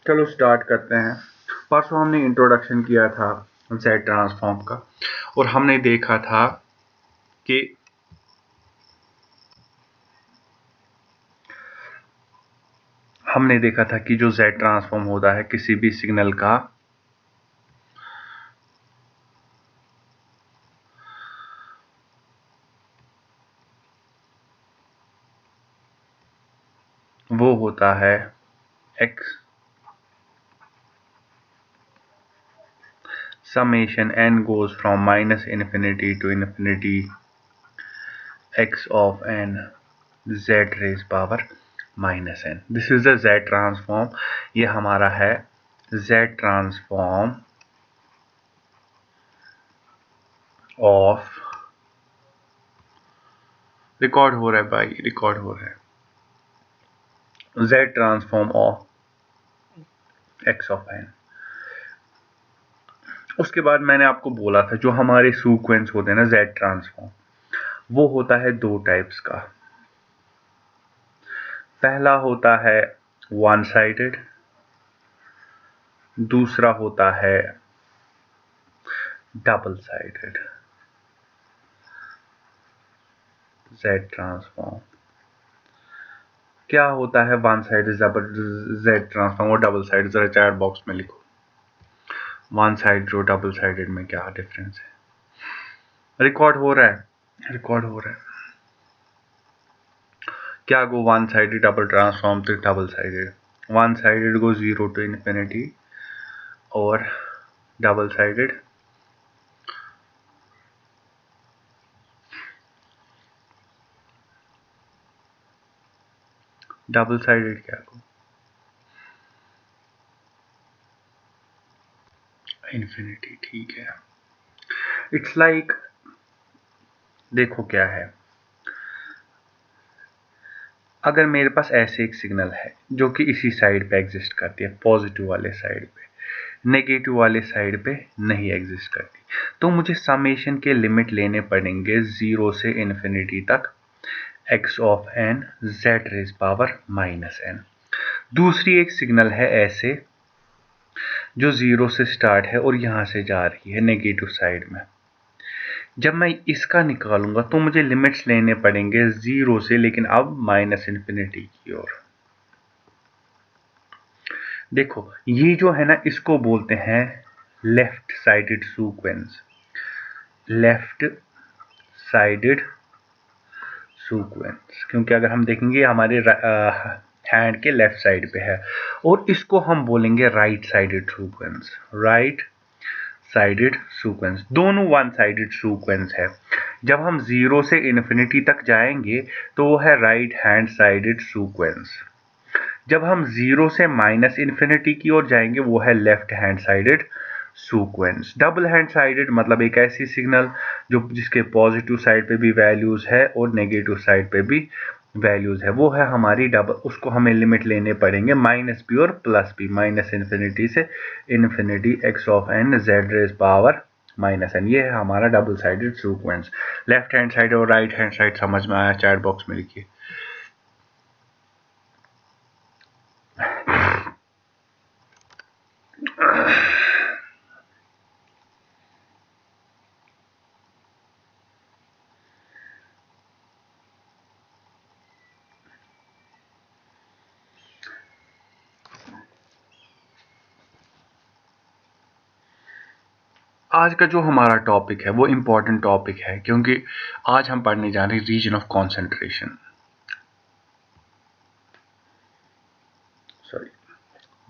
चलो स्टार्ट करते हैं। परसों हमने इंट्रोडक्शन किया था Z ट्रांसफॉर्म का और हमने देखा था कि जो Z ट्रांसफॉर्म होता है किसी भी सिग्नल का वो होता है x summation n goes from -infinity to infinity x of n z raised power -n. This is the Z transform. ये हमारा है Z ट्रांसफॉर्म ऑफ, रिकॉर्ड हो रहा है भाई, रिकॉर्ड हो रहा है, Z transform of x of n। उसके बाद मैंने आपको बोला था जो हमारे सीक्वेंस होते हैं ना Z ट्रांसफॉर्म, वो होता है दो टाइप्स का। पहला होता है वन साइडेड, दूसरा होता है डबल साइडेड Z ट्रांसफॉर्म। क्या होता है वन साइडेड Z ट्रांसफॉर्म और डबल साइड, जरा चैट बॉक्स में लिखो वन साइड और डबल साइडेड में क्या डिफरेंस है। रिकॉर्ड हो रहा है, रिकॉर्ड हो रहा है। क्या go one sided double transform तो double sided, one sided go 0 to infinity और डबल साइडेड क्या गो इन्फिनिटी। ठीक है, इट्स लाइक देखो क्या है, अगर मेरे पास ऐसे एक सिग्नल है जो कि इसी साइड पे एग्जिस्ट करती है, पॉजिटिव वाले साइड पे, नेगेटिव वाले साइड पे नहीं एग्जिस्ट करती, तो मुझे समेशन के लिमिट लेने पड़ेंगे 0 से इन्फिनिटी तक x of n z raise power -n। दूसरी एक सिग्नल है ऐसे जो 0 से स्टार्ट है और यहां से जा रही है नेगेटिव साइड में। जब मैं इसका निकालूंगा तो मुझे लिमिट्स लेने पड़ेंगे 0 से, लेकिन अब -इन्फिनिटी की ओर। देखो ये जो है ना, इसको बोलते हैं left sided sequence, left sided sequence, क्योंकि अगर हम देखेंगे हमारे हैंड के लेफ्ट साइड पे है, और इसको हम बोलेंगे right sided sequence, right sided sequence. दोनों वन साइडेड सीक्वेंस है। जब हम 0 से इन्फिनिटी तक जाएंगे तो वो है राइट हैंड साइडेड सीक्वेंस, जब हम 0 से -इन्फिनिटी की ओर जाएंगे वो है left hand sided sequence. Double hand sided मतलब एक ऐसी सिग्नल जो जिसके पॉजिटिव साइड पे भी वैल्यूज है और नेगेटिव साइड पे भी वैल्यूज है, वो है हमारी डबल। उसको हमें लिमिट लेने पड़ेंगे -b और +b, -इन्फिनिटी से infinity x of n z raise power -n। ये है हमारा double sided sequence. Left hand side और राइट हैंड साइड समझ में आया? चैट बॉक्स में लिखिए। आज का जो हमारा टॉपिक है वो इम्पोर्टेंट टॉपिक है, क्योंकि आज हम पढ़ने जा रहे हैं region of concentration. Sorry,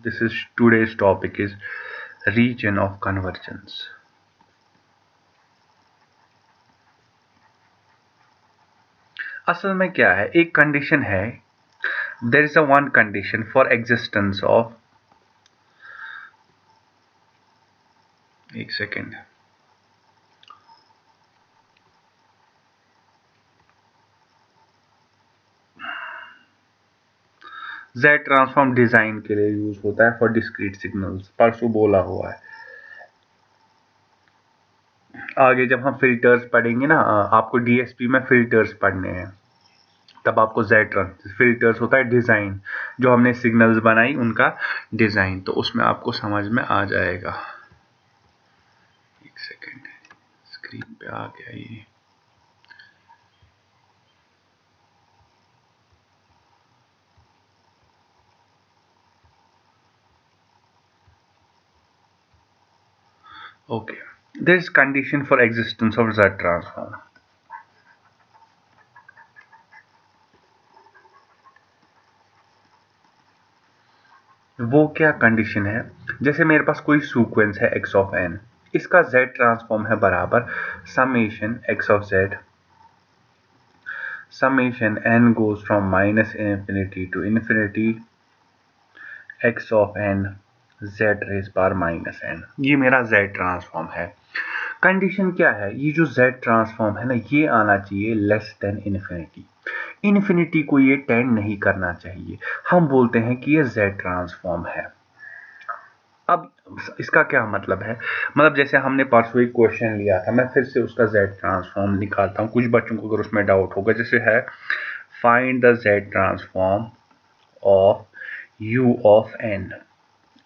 this is today's topic is region of convergence. असल में क्या है, एक कंडीशन है, there is a one condition for existence of, एक सेकेंड, Z ट्रांसफॉर्म डिजाइन के लिए यूज होता है फॉर डिस्क्रीट सिग्नल्स, परसों बोला हुआ है। आगे जब हम फिल्टर्स पढ़ेंगे ना, आपको DSP में फिल्टर्स पढ़ने हैं, तब आपको Z फिल्टर्स होता है डिज़ाइन, जो हमने सिग्नल्स बनाई उनका डिज़ाइन, तो उसमें आपको समझ में आ जाएगा। एक सेकेंड, स्क्रीन पे आ गया ये। Okay, there is condition for existence of Z transform. वो क्या कंडीशन है? जैसे मेरे पास कोई सीक्वेंस है x ऑफ n, इसका z ट्रांसफॉर्म है बराबर summation x of z, summation n goes from minus infinity to infinity x of n z raise power minus n। ये मेरा z ट्रांसफॉर्म है। कंडीशन क्या है? ये जो z ट्रांसफॉर्म है ना, ये आना चाहिए लेस देन इन्फिनिटी। इन्फिनिटी को ये टेंड नहीं करना चाहिए, हम बोलते हैं कि ये z ट्रांसफॉर्म है। अब इसका क्या मतलब है? मतलब जैसे हमने परसों एक क्वेश्चन लिया था, मैं फिर से उसका z ट्रांसफॉर्म निकालता हूँ, कुछ बच्चों को अगर उसमें डाउट होगा। जैसे है find the z transform of u of n।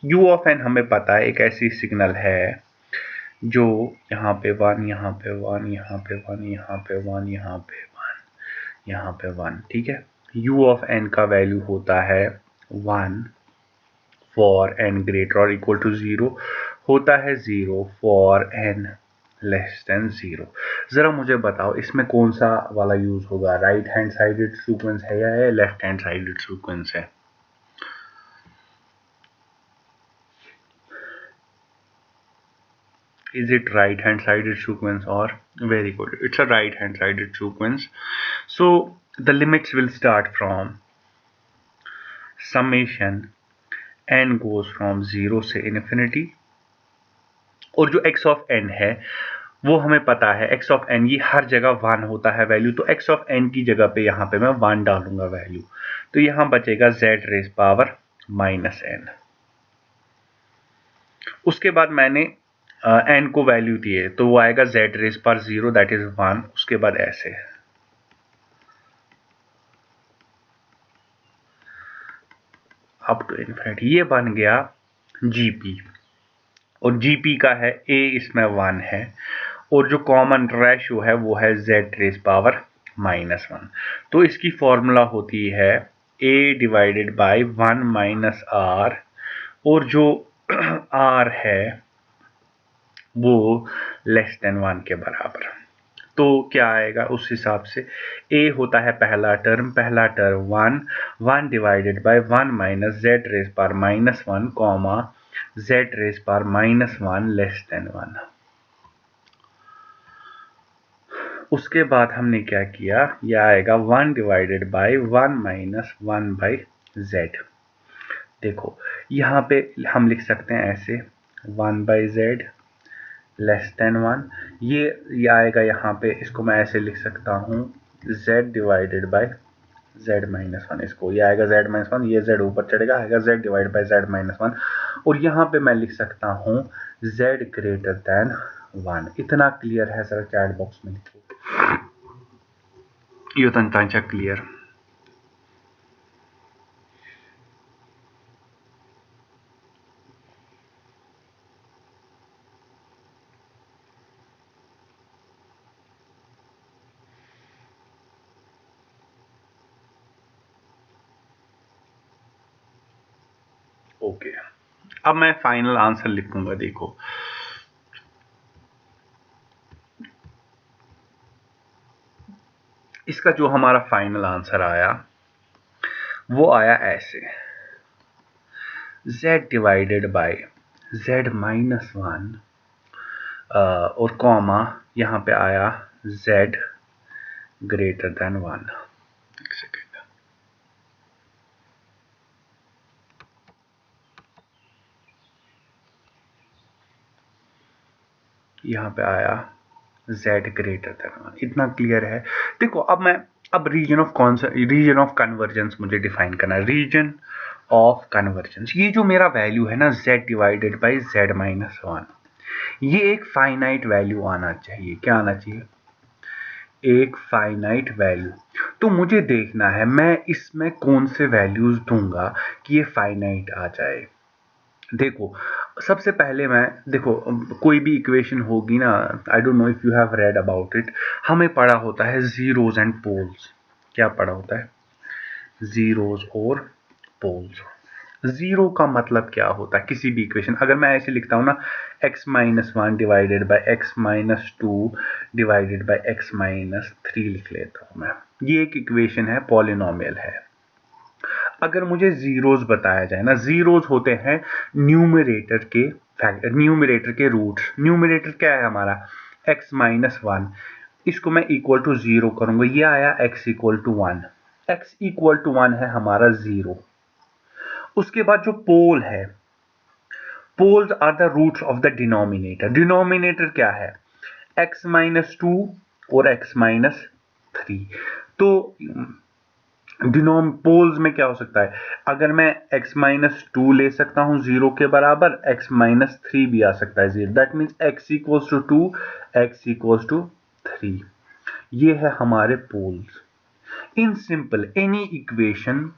u of n हमें पता है एक ऐसी सिग्नल है जो यहाँ पे 1, यहाँ पे 1, यहाँ पे 1, यहाँ पे 1, यहाँ पे 1, यहाँ पे 1, ठीक है। u ऑफ n का वैल्यू होता है 1 फॉर n ग्रेटर और इक्वल टू 0, होता है 0 फॉर n लेस देन 0। ज़रा मुझे बताओ इसमें कौन सा वाला यूज़ होगा? राइट हैंड साइडेड सीक्वेंस है या लेफ्ट हैंड साइडेड सीक्वेंस है? Is it right hand sided sequence? Or very good, it's a right hand sided sequence. So the limits will start from summation n goes from 0 से infinity, और जो x of n है वो हमें पता है x of n ये हर जगह 1 होता है वैल्यू, तो x of n की जगह पे यहाँ पे मैं 1 डालूंगा वैल्यू, तो यहाँ बचेगा z raise power minus n। उसके बाद मैंने n को वैल्यू दिए तो वो आएगा z रेज पर 0 दैट इज 1। उसके बाद ऐसे अप टू इन्फिनिटी, ये बन गया gp, और gp का है a, इसमें 1 है, और जो कॉमन रेशियो है वो है z रेज पावर माइनस 1। तो इसकी फॉर्मूला होती है a divided by 1 minus r, और जो r है वो लेस देन 1 के बराबर। तो क्या आएगा उस हिसाब से? a होता है पहला term 1 divided by 1 minus z raise power minus 1 comma z raise power minus 1 less than 1। उसके बाद हमने क्या किया? यह आएगा 1 divided by 1 minus 1 by z। देखो यहाँ पे हम लिख सकते हैं ऐसे 1 बाई z लेस देन 1, ये आएगा यहाँ पे, इसको मैं ऐसे लिख सकता हूँ z divided by z minus 1, इसको ये आएगा z माइनस 1, ये z ऊपर चढ़ेगा, आएगा z divide by z minus 1, और यहाँ पे मैं लिख सकता हूँ z ग्रेटर देन 1। इतना क्लियर है? सर चैट बॉक्स में लिखो ये तंचा क्लियर। ओके, अब मैं फाइनल आंसर लिखूंगा। देखो इसका जो हमारा फाइनल आंसर आया वो आया ऐसे z divided by z minus 1 और कॉमा यहाँ पे आया z ग्रेटर देन 1। एक सेकेंड, यहाँ पे आया z ग्रेटर देन 1। इतना क्लियर है? देखो अब रीजन ऑफ कन्वर्जेंस मुझे डिफाइन करना है। रीजन ऑफ कन्वर्जेंस, ये जो मेरा वैल्यू है ना z divided by z minus 1, ये एक फाइनाइट वैल्यू आना चाहिए। क्या आना चाहिए? एक फाइनाइट वैल्यू। तो मुझे देखना है मैं इसमें कौन से वैल्यूज दूंगा कि ये फाइनाइट आ जाए। देखो सबसे पहले मैं देखो कोई भी इक्वेशन होगी ना, I don't know if you have read about it, हमें पढ़ा होता है जीरोज एंड पोल्स। क्या पढ़ा होता है? जीरोज और पोल्स। जीरो का मतलब क्या होता है किसी भी इक्वेशन, अगर मैं ऐसे लिखता हूं ना, x-1 divided by x-2 divided by x-3 लिख लेता हूं मैं, ये एक इक्वेशन है, पॉलिनोमियल है। अगर मुझे जीरोस बताया जाए ना, जीरोस होते हैं न्यूमरेटर के न्यूमरेटर के रूट्स। न्यूमरेटर क्या है हमारा? x-1, इसको मैं इक्वल टू जीरो करूंगा, ये आया x equal to 1, x equal to 1 है हमारा जीरो। उसके बाद जो पोल है, poles are the roots of the denominator. Denominator क्या है? x-2 और x-3। तो पोल्स में क्या हो सकता है? अगर मैं x-2 ले सकता हूं जीरो के बराबर, x-3 भी आ सकता है zero, that means x equals to 2, x equals to 3। ये है हमारे poles. In simple any equation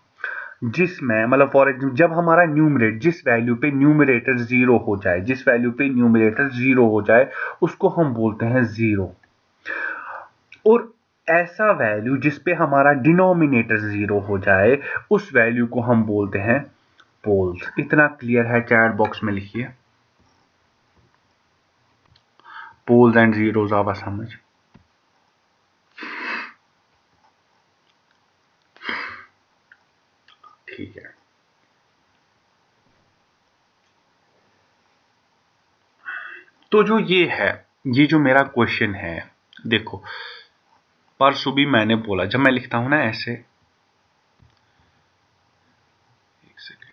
जिसमें मतलब फॉर एग्जाम्पल जब हमारा न्यूमरेटर जिस वैल्यू पे न्यूमरेटर जीरो हो जाए, जिस वैल्यू पे न्यूमरेटर जीरो हो जाए उसको हम बोलते हैं जीरो। और ऐसा वैल्यू जिस पे हमारा डिनोमिनेटर जीरो हो जाए उस वैल्यू को हम बोलते हैं पोल्स। इतना क्लियर है? चैट बॉक्स में लिखिए पोल्स एंड जीरोस आवा समझ। ठीक है, तो जो ये है, ये जो मेरा क्वेश्चन है, देखो परसों भी मैंने बोला जब मैं लिखता हूं ना ऐसे, एक सेकेंड,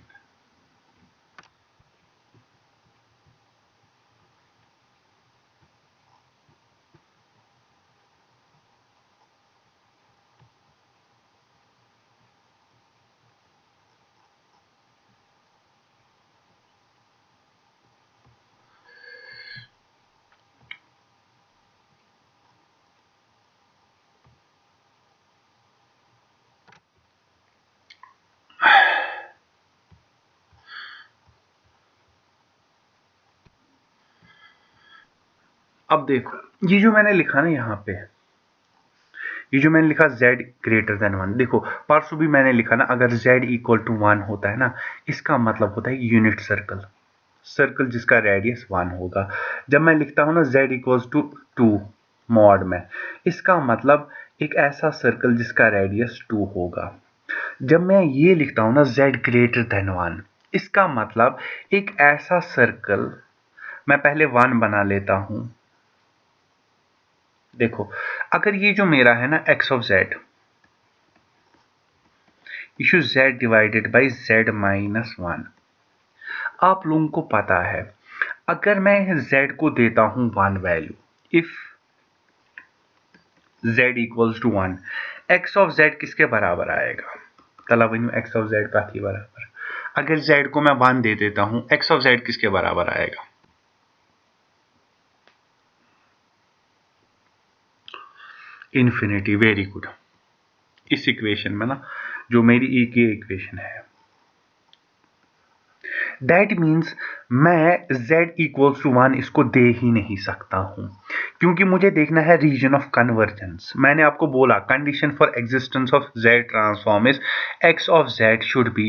अब देखो ये जो मैंने लिखा ना यहाँ पे, ये जो मैंने लिखा z ग्रेटर देन 1, देखो परसों भी मैंने लिखा ना, अगर z इक्वल टू 1 होता है ना, इसका मतलब होता है यूनिट सर्कल, सर्कल जिसका रेडियस 1 होगा। जब मैं लिखता हूं ना z इक्वल्स टू 2 मॉड में, इसका मतलब एक ऐसा सर्कल जिसका रेडियस 2 होगा। जब मैं ये लिखता हूं ना z ग्रेटर देन 1, इसका मतलब एक ऐसा सर्कल, मैं पहले 1 बना लेता हूं। देखो अगर ये जो मेरा है ना x of z issue z divided by z minus 1, आप लोगों को पता है अगर मैं z को देता हूं 1 value, if z equals to 1, x of z किसके बराबर आएगा? तलावन्यू x ऑफ z का ही बराबर। अगर z को मैं 1 दे देता हूं, x ऑफ z किसके बराबर आएगा? इन्फिनिटी। Very good. इस इक्वेशन में ना जो मेरी ई की इक्वेशन है, दैट मीन्स मैं z इक्वल्स टू 1 इसको दे ही नहीं सकता हूं, क्योंकि मुझे देखना है रीजन ऑफ कन्वर्जेंस। मैंने आपको बोला condition for existence of z transform is x of z should be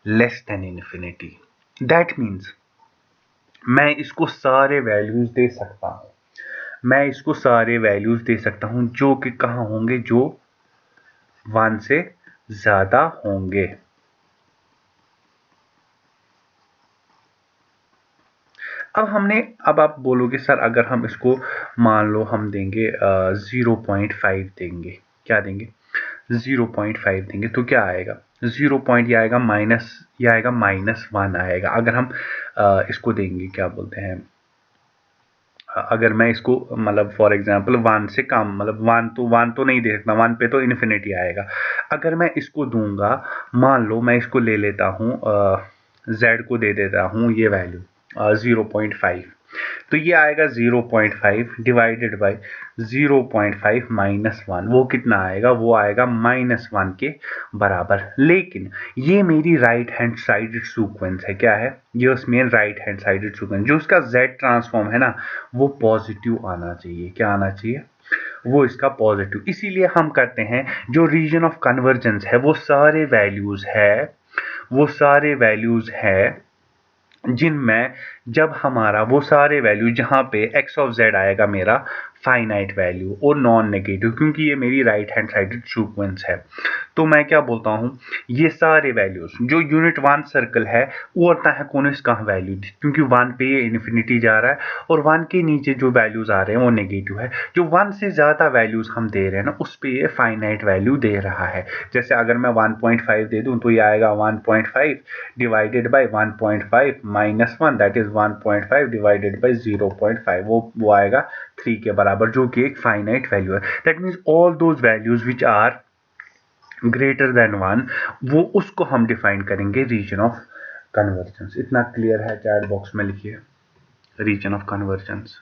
less than infinity. That means मैं इसको सारे वैल्यूज दे सकता हूं, मैं इसको सारे वैल्यूज दे सकता हूं जो कि कहां होंगे, जो 1 से ज्यादा होंगे। अब आप बोलोगे सर अगर हम इसको मान लो हम देंगे 0.5 देंगे, क्या देंगे? 0.5 देंगे तो क्या आएगा? 0 पॉइंट, ये आएगा माइनस, ये आएगा -1 आएगा। अगर हम इसको देंगे क्या बोलते हैं, अगर मैं इसको मतलब फॉर एग्जांपल 1 से कम, मतलब 1 तो नहीं दे सकता, 1 पे तो इन्फिनिटी आएगा। अगर मैं इसको दूंगा, मान लो मैं इसको ले लेता हूँ z को दे देता हूँ ये वैल्यू 0.5, तो ये आएगा 0.5 डिवाइडेड बाई 0.5 माइनस 1, वो कितना आएगा, वो आएगा -1 के बराबर। लेकिन ये मेरी राइट हैंड साइडेड सीक्वेंस है, क्या है ये, उसमें राइट हैंड साइडेड सीक्वेंस, जो उसका z ट्रांसफॉर्म है ना वो पॉजिटिव आना चाहिए। क्या आना चाहिए, वो इसका पॉजिटिव। इसीलिए हम करते हैं जो रीजन ऑफ कन्वर्जेंस है वो सारे वैल्यूज है जिनमें जब हमारा वो सारे वैल्यू जहाँ पे x ऑफ z आएगा मेरा फाइनाइट वैल्यू और नॉन नेगेटिव, क्योंकि ये मेरी राइट हैंड साइडेड सीक्वेंस है। तो मैं क्या बोलता हूँ, ये सारे वैल्यूज जो यूनिट 1 सर्कल है वो आता है कौन इसका वैल्यू, क्योंकि 1 पे ये इन्फिनिटी जा रहा है और 1 के नीचे जो वैल्यूज आ रहे हैं वो नेगेटिव है। जो 1 से ज़्यादा वैल्यूज हम दे रहे हैं ना उस पे ये फाइनाइट वैल्यू दे रहा है। जैसे अगर मैं 1.5 दे दूँ तो ये आएगा 1.5 divided by 1.5 minus 1, that is 1.5 divided by 0.5, वो आएगा 3 के बराबर, जो कि एक फाइनाइट वैल्यू है। That means all those values which are greater than 1, वो उसको हम डिफाइन करेंगे रीजन ऑफ कन्वर्जेंस। इतना क्लियर है, चैट बॉक्स में लिखिए रीजन ऑफ कन्वर्जेंस।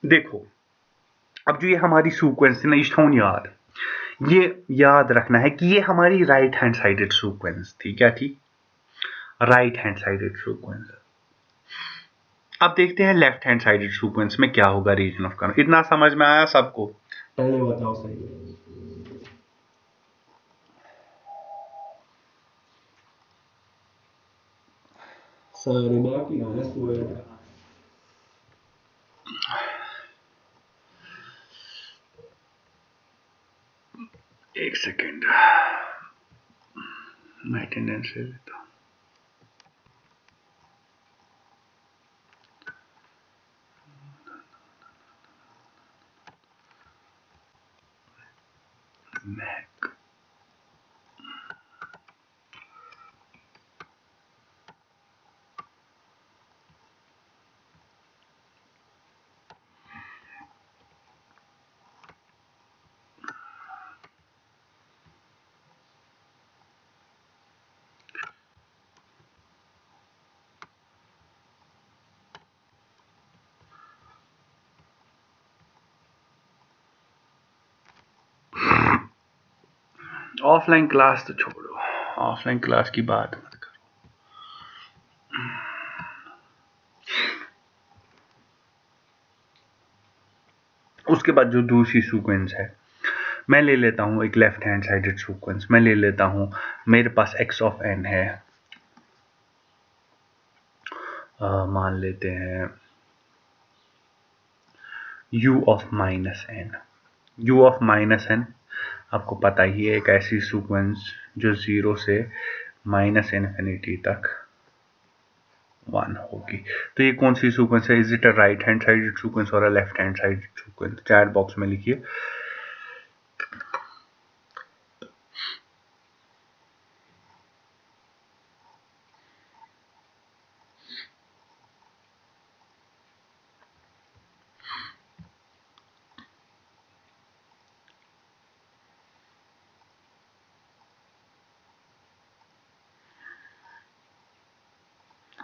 देखो अब जो ये हमारी सीक्वेंस है ना, ये याद रखना है कि ये हमारी राइट हैंड साइडेड सीक्वेंस थी। क्या थी, राइट हैंड साइडेड सीक्वेंस। अब देखते हैं लेफ्ट हैंड साइडेड सीक्वेंस में क्या होगा रीजन ऑफ कन्वर्जेंस। इतना समझ में आया सबको, पहले बताओ सही। सारे बाकी एक सेकेंड मैं अटेंडेंस ले लेता हूँ। ऑफलाइन क्लास तो छोड़ो, ऑफलाइन क्लास की बात मत करो। उसके बाद जो दूसरी सीक्वेंस है, मैं ले लेता हूँ एक लेफ्ट हैंड साइडेड सीक्वेंस। मैं ले लेता हूँ, मेरे पास x ऑफ n है, मान लेते हैं u of minus n। u of minus n आपको पता ही है, एक ऐसी सीक्वेंस जो 0 से माइनस इन्फिनिटी तक 1 होगी। तो ये कौन सी सीक्वेंस है, is it a right hand sided sequence और a left hand sided sequence? Chat box में लिखिए।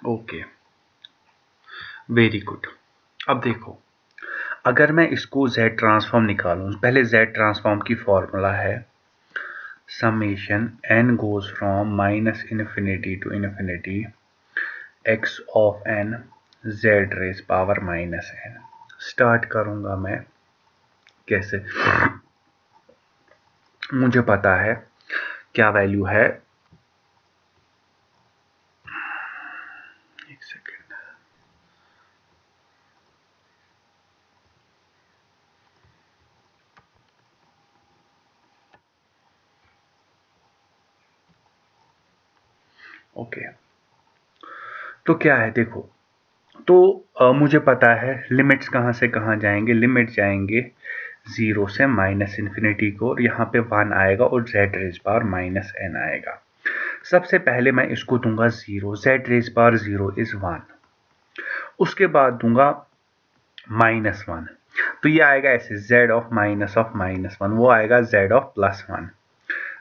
Okay, very good. अब देखो, अगर मैं इसको z ट्रांसफॉर्म निकालूं, पहले z ट्रांसफॉर्म की फॉर्मूला है summation n goes from minus infinity to infinity x of n z raise power minus n। Start करूंगा मैं कैसे, मुझे पता है क्या वैल्यू है, एक सेकेंड। ओके, तो क्या है देखो, तो मुझे पता है लिमिट्स कहाँ से कहाँ जाएंगे, लिमिट जाएंगे 0 से माइनस इन्फिनिटी को, और यहाँ पे 1 आएगा और z raise power minus n आएगा। सबसे पहले मैं इसको दूंगा 0, z रेज पावर 0 इज 1। उसके बाद दूंगा -1, तो ये आएगा ऐसे z ऑफ -1, वो आएगा z ऑफ +1,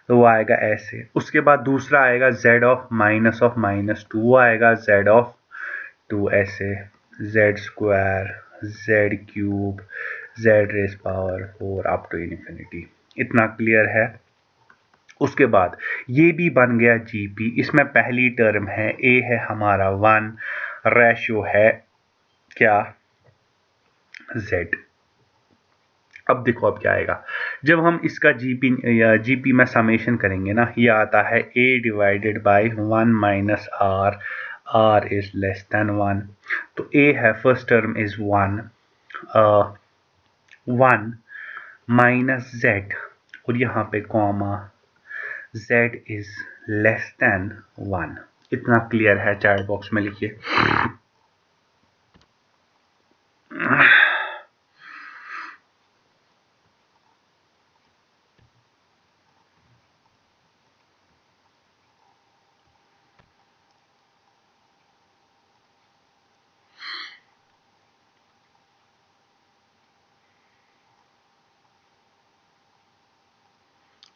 तो वो आएगा ऐसे। उसके बाद दूसरा आएगा z ऑफ -2, वो आएगा z ऑफ 2 ऐसे, z square, z cube, z⁴ up to infinity. इतना क्लियर है। उसके बाद ये भी बन गया जीपी। इसमें पहली टर्म है a है हमारा 1, रेशियो है क्या, z। अब देखो अब क्या आएगा, जब हम इसका जीपी में समेशन करेंगे ना, ये आता है a divided by 1 minus r, r is less than 1। तो a है first term is 1 minus z, और यहाँ पे comma, z is less than 1। इतना क्लियर है, चैट बॉक्स में लिखिए।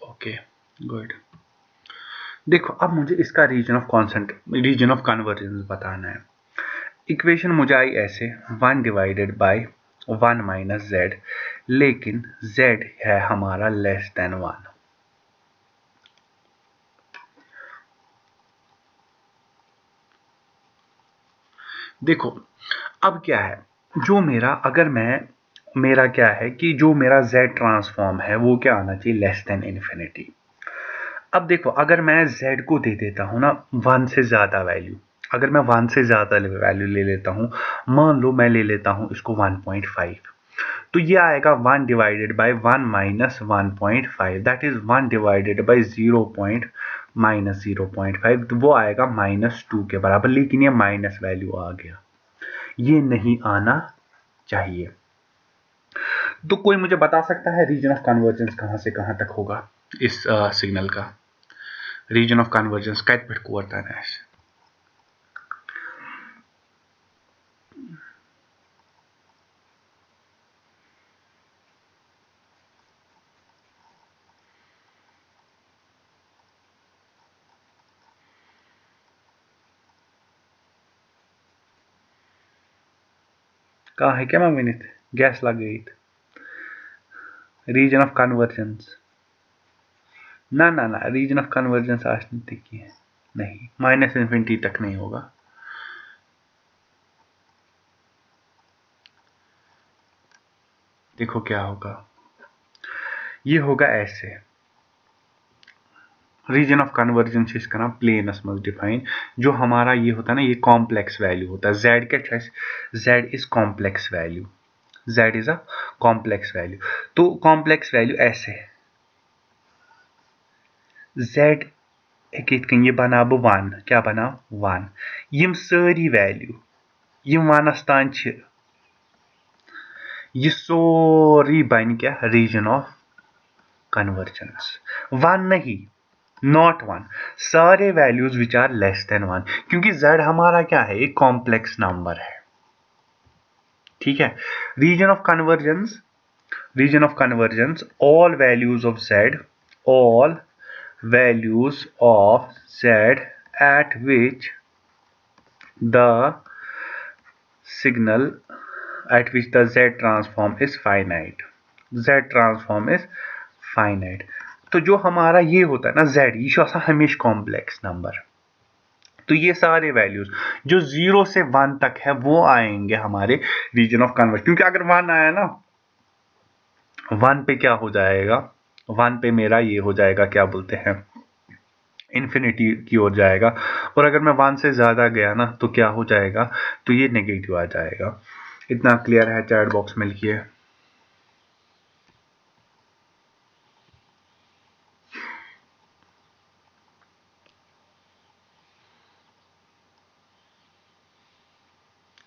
Okay good. देखो अब मुझे इसका रीजन ऑफ कन्वर्जेंस बताना है। इक्वेशन मुझे आई ऐसे, 1 डिवाइडेड बाई 1 माइनस z, लेकिन z है हमारा लेस देन 1। देखो अब क्या है, जो मेरा अगर मैं मेरा क्या है कि जो मेरा z ट्रांसफॉर्म है वो क्या आना चाहिए, लेस देन इन्फिनिटी। अब देखो अगर मैं z को दे देता हूँ ना 1 से ज़्यादा वैल्यू, अगर मैं 1 से ज़्यादा वैल्यू ले लेता हूँ, मान लो मैं ले लेता हूँ इसको 1.5, तो ये आएगा 1 divided by 1 minus 1.5, that is 1 divided by 0.5, तो वो आएगा -2 के बराबर। लेकिन ये माइनस वैल्यू आ गया, ये नहीं आना चाहिए। तो कोई मुझे बता सकता है रीजन ऑफ कन्वर्जेंस कहाँ से कहाँ तक होगा इस सिग्नल का? रीजन ऑफ कन्वर्जेंस कत पे कोतान आसे? कहाँ है क्या मैं वनित गैस लग गई? रीजन ऑफ कन्वर्जेंस ना ना ना, रीजन ऑफ कन्वर्जेंस आसने की है नहीं, माइनस इन्फिनिटी तक नहीं होगा। देखो क्या होगा, ये होगा ऐसे। रीजन ऑफ कन्वर्जेंस इसका नाम प्लेनस मज डिफाइन, जो हमारा ये होता है ना, ये कॉम्प्लेक्स वैल्यू होता है। z क्या, z is complex value, z is a complex value. तो कॉम्प्लेक्स वैल्यू ऐसे है, z ये बना बह 1, क्या बना 1, यम सारी वैल्यू यम 1 तान ये सोरी बन क्या रीजन ऑफ कन्वर्जेंस। 1 नहीं, नॉट 1, सारे values which are less than 1, क्योंकि z हमारा क्या है, एक कॉम्प्लेक्स नंबर है। ठीक है, region of convergence all values of z, all values of z at which the signal at which the z transform is finite, z transform is finite। तो जो हमारा ये होता है ना z, ये हमेशा कॉम्प्लेक्स नंबर, तो ये सारे वैल्यूज जो 0 से 1 तक है वो आएंगे हमारे रीजन ऑफ कन्वर्जेंस। क्योंकि अगर 1 आया ना, 1 पे क्या हो जाएगा, 1 पे मेरा ये हो जाएगा, क्या बोलते हैं, इन्फिनिटी की ओर जाएगा। और अगर मैं 1 से ज़्यादा गया ना तो क्या हो जाएगा, तो ये नेगेटिव आ जाएगा। इतना क्लियर है, चैट बॉक्स में लिखिए।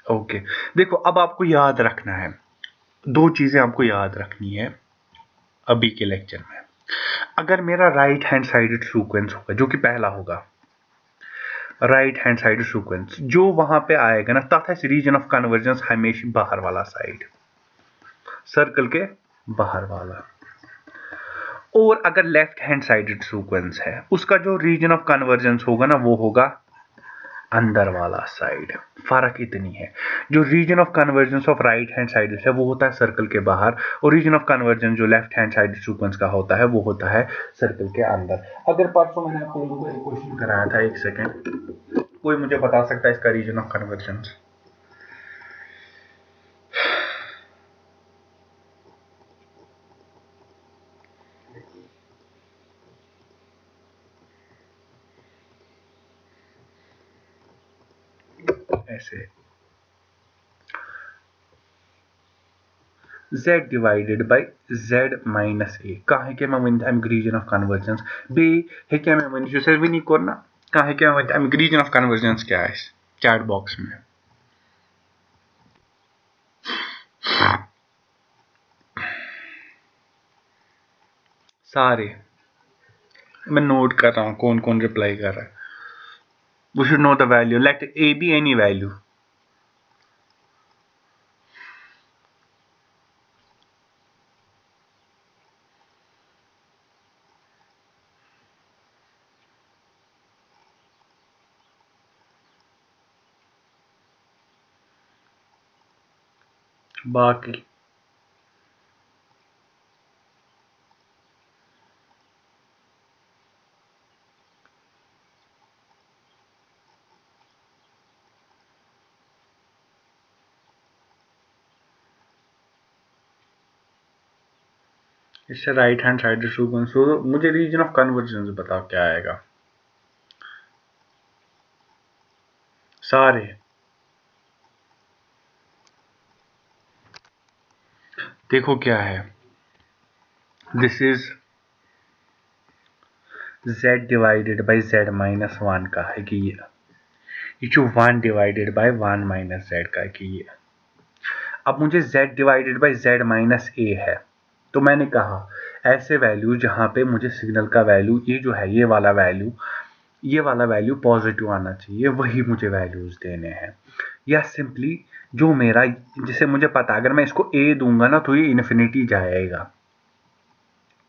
ओके देखो अब आपको याद रखना है, 2 चीज़ें आपको याद रखनी है अभी के लेक्चर में। अगर मेरा राइट हैंड साइडेड सीक्वेंस होगा, जो कि पहला होगा राइट हैंड साइड सीक्वेंस, जो वहां पे आएगा ना, तथा रीजन ऑफ कन्वर्जेंस हमेशा बाहर वाला साइड, सर्कल के बाहर वाला। और अगर लेफ्ट हैंड साइडेड सीक्वेंस है, उसका जो रीजन ऑफ कन्वर्जेंस होगा ना, वो होगा अंदर वाला साइड। फर्क इतनी है, जो region of convergence of right hand side है वो होता है सर्कल के बाहर, और रीजन ऑफ कन्वर्जेंस जो लेफ्ट हैंड साइड सीक्वेंस का होता है वो होता है सर्कल के अंदर। अगर परसों मैंने आप लोगों को एक क्वेश्चन कराया था, एक सेकेंड, कोई मुझे बता सकता है इसका रीजन ऑफ कन्वर्जेंस? ऐसे z divided by z minus a कहाँ के मैं one Amik reason of convergence बे है क्या मैं वन जो सर्विनी करना कहाँ के मैं अमिक रीजन ऑफ कन्वर्जेंस क्या है चैट बॉक्स में। सारे मैं नोट कर रहा हूँ कौन कौन रिप्लाई कर रहा है। We should know the value, let a be any value. बाकी इससे राइट हैंड साइड सीक्वेंस हो, मुझे रीजन ऑफ कन्वर्जेंस बताओ क्या आएगा। सारे देखो क्या है, this is z divided by z minus one का है कि ये जो 1 डिवाइडेड बाई 1 माइनस z का है कि ये। अब मुझे z divided by z minus a है, तो मैंने कहा ऐसे वैल्यू जहां पे मुझे सिग्नल का वैल्यू ये जो है ये वाला वैल्यू पॉजिटिव आना चाहिए, वही मुझे वैल्यूज देने हैं। या सिंपली जो मेरा, जिसे मुझे पता अगर मैं इसको a दूंगा ना तो ये इन्फिनिटी जाएगा,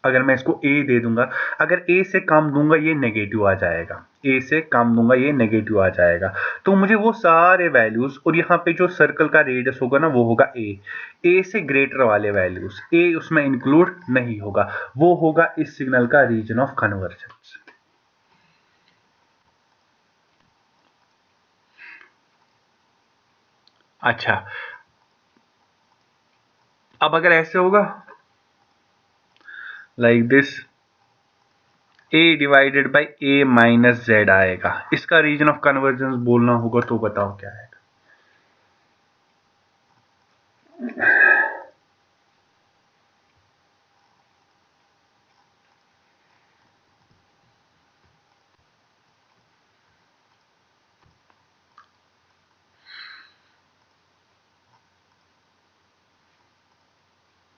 अगर मैं इसको a दे दूंगा, अगर a से कम दूंगा ये नेगेटिव आ जाएगा, a से कम दूंगा ये नेगेटिव आ जाएगा। तो मुझे वो सारे वैल्यूज, और यहाँ पे जो सर्कल का रेडियस होगा ना वो होगा a से ग्रेटर वाले वैल्यूज, a उसमें इंक्लूड नहीं होगा, वो होगा इस सिग्नल का रीजन ऑफ कन्वर्जेंस। अच्छा, अब अगर ऐसे होगा like this, a divided by a minus Z आएगा, इसका रीजन ऑफ कन्वर्जेंस बोलना होगा तो बताओ क्या है।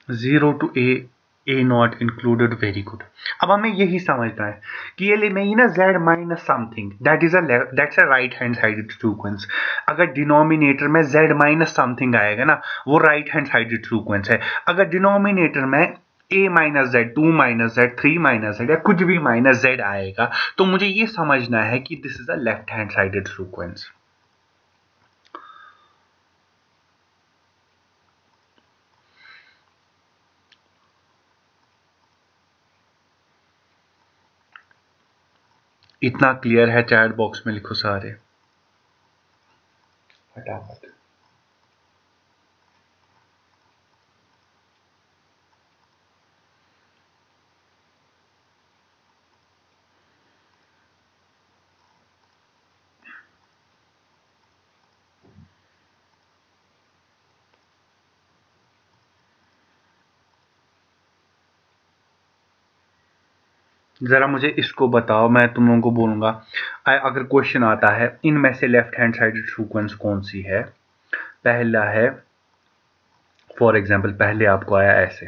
0 to a not included, very good. अब हमें यही समझना है कि ये में ही ना z minus something that's a right hand sided sequence. अगर डिनोमिनेटर में z माइनस समथिंग आएगा ना वो राइट हैंड साइडेड सीक्वेंस है। अगर डिनोमिनेटर में a minus Z, 2 minus Z, 3 minus Z या कुछ भी माइनस जेड आएगा तो मुझे ये समझना है कि this is a left hand sided sequence. इतना क्लियर है? चैट बॉक्स में लिखो सारे फटाफट। ज़रा मुझे इसको बताओ, मैं तुम लोगों को बोलूँगा अगर क्वेश्चन आता है इनमें से लेफ्ट हैंड साइडेड सीक्वेंस कौन सी है। पहला है फॉर एग्जांपल, पहले आपको आया ऐसे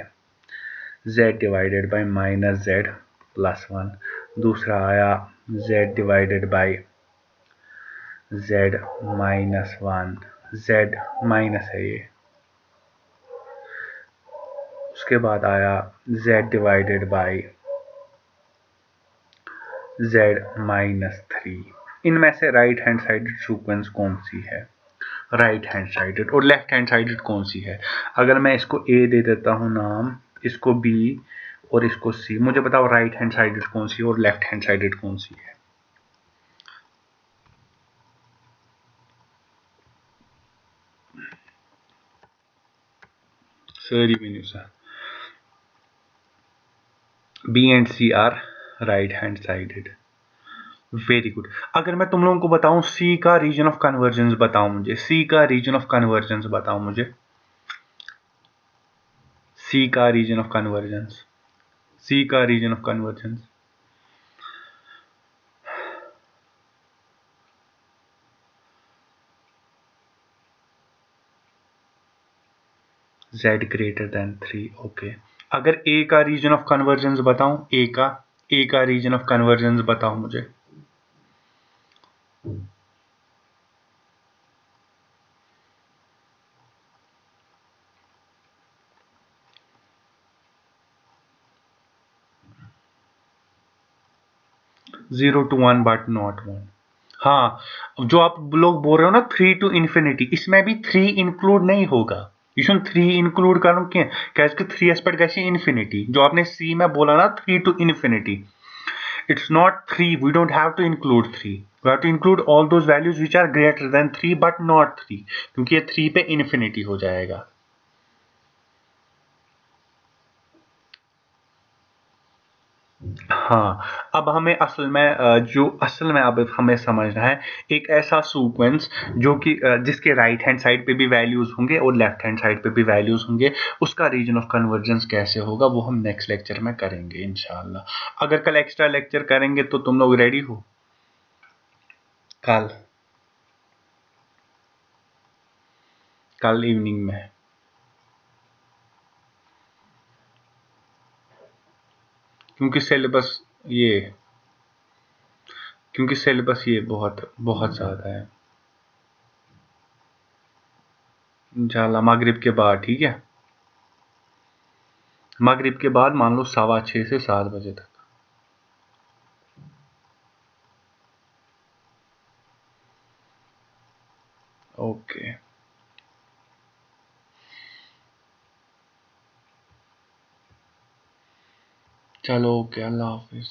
z divided by minus Z plus one, दूसरा आया z divided by z minus one, z minus है ये, उसके बाद आया z डिवाइडेड बाई z-3। इनमें से राइट हैंड साइडेड सीक्वेंस कौन सी है? Right hand sided. और लेफ्ट हैंड साइडेड कौन सी है? अगर मैं इसको a दे देता हूं नाम, इसको b और इसको c, मुझे बताओ राइट हैंड साइडेड कौन सी और लेफ्ट हैंड साइडेड कौन सी है? Sorry Meenu sir, b and c are right hand sided. Very good. अगर मैं तुम लोगों को बताऊं C का रीजन ऑफ कन्वर्जेंस बताओ मुझे, C का रीजन ऑफ कन्वर्जेंस बताओ मुझे, C का रीजन ऑफ कन्वर्जेंस, C का region of convergence. Z greater than 3। Okay. अगर A का रीजन ऑफ कन्वर्जेंस बताऊं, A का रीजन ऑफ कन्वर्जेंस बताओ मुझे। Zero to one but not one. हाँ, जो आप लोग बोल रहे हो ना 3 टू इन्फिनिटी, इसमें भी 3 इंक्लूड नहीं होगा। यू शुड 3 इंक्लूड करूं क्या? कैसे 3 एस्पेक्ट कैसे इन्फिनिटी, जो आपने C में बोला ना 3 to infinity, it's not 3, we don't have to include 3, we have to include all those values which are greater than 3 but not 3, क्योंकि ये 3 पे इन्फिनिटी हो जाएगा। हाँ, अब हमें असल में जो असल में अब हमें समझना है एक ऐसा सीक्वेंस जो कि जिसके राइट हैंड साइड पे भी वैल्यूज होंगे और लेफ्ट हैंड साइड पे भी वैल्यूज होंगे, उसका रीजन ऑफ कन्वर्जेंस कैसे होगा वो हम नेक्स्ट लेक्चर में करेंगे इंशाल्लाह। अगर कल एक्स्ट्रा लेक्चर करेंगे तो तुम लोग रेडी हो? कल कल इवनिंग में, क्योंकि सिलेबस ये बहुत बहुत ज़्यादा है। इंशाल्लाह मगरिब के बाद, ठीक है? मगरिब के बाद मान लो 6:15 से 7 बजे तक। ओके, चलो ओके, अल्लाह हाफिज़।